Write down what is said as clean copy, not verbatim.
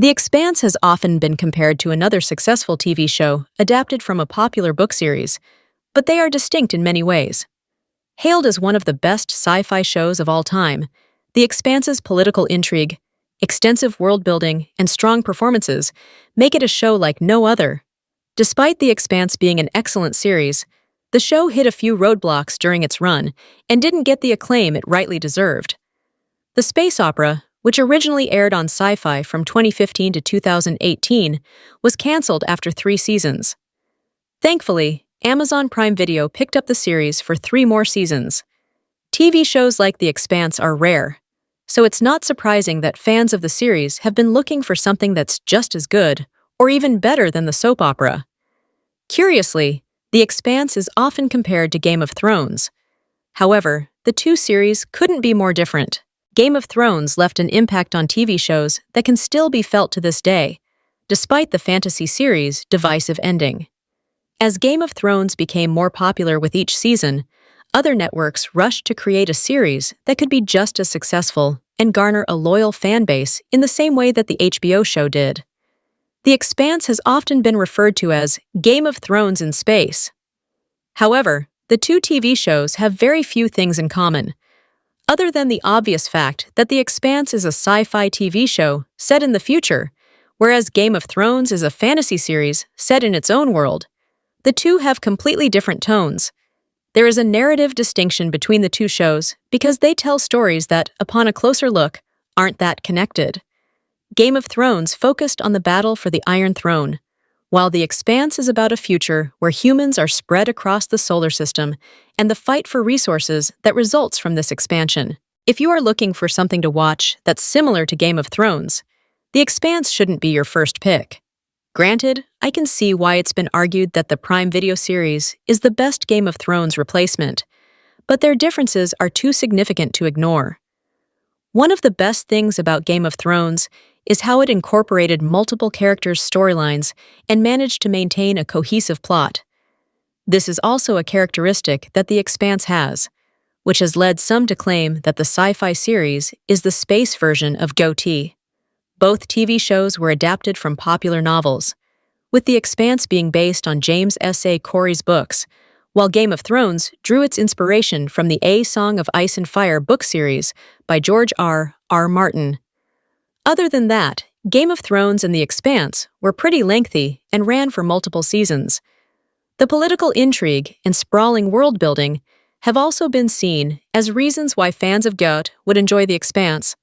The Expanse has often been compared to another successful TV show adapted from a popular book series, but they are distinct in many ways. Hailed as one of the best sci-fi shows of all time, The Expanse's political intrigue, extensive world-building, and strong performances make it a show like no other. Despite The Expanse being an excellent series, the show hit a few roadblocks during its run and didn't get the acclaim it rightly deserved. The space opera, which originally aired on Sci-Fi from 2015 to 2018, was canceled after 3 seasons. Thankfully, Amazon Prime Video picked up the series for 3 more seasons. TV shows like The Expanse are rare, so it's not surprising that fans of the series have been looking for something that's just as good, or even better than the soap opera. Curiously, The Expanse is often compared to Game of Thrones. However, the two series couldn't be more different. Game of Thrones left an impact on TV shows that can still be felt to this day, despite the fantasy series' divisive ending. As Game of Thrones became more popular with each season, other networks rushed to create a series that could be just as successful and garner a loyal fan base in the same way that the HBO show did. The Expanse has often been referred to as Game of Thrones in space. However, the two TV shows have very few things in common, other than the obvious fact that The Expanse is a sci-fi TV show set in the future, whereas Game of Thrones is a fantasy series set in its own world. The two have completely different tones. There is a narrative distinction between the two shows because they tell stories that, upon a closer look, aren't that connected. Game of Thrones focused on the battle for the Iron Throne, while The Expanse is about a future where humans are spread across the solar system and the fight for resources that results from this expansion. If you are looking for something to watch that's similar to Game of Thrones, The Expanse shouldn't be your first pick. Granted, I can see why it's been argued that the Prime Video series is the best Game of Thrones replacement, but their differences are too significant to ignore. One of the best things about Game of Thrones is how it incorporated multiple characters' storylines and managed to maintain a cohesive plot. This is also a characteristic that The Expanse has, which has led some to claim that the sci-fi series is the space version of GOT. Both TV shows were adapted from popular novels, with The Expanse being based on James S.A. Corey's books, while Game of Thrones drew its inspiration from the A Song of Ice and Fire book series by George R.R. Martin. Other than that, Game of Thrones and The Expanse were pretty lengthy and ran for multiple seasons. The political intrigue and sprawling world-building have also been seen as reasons why fans of GOT would enjoy The Expanse.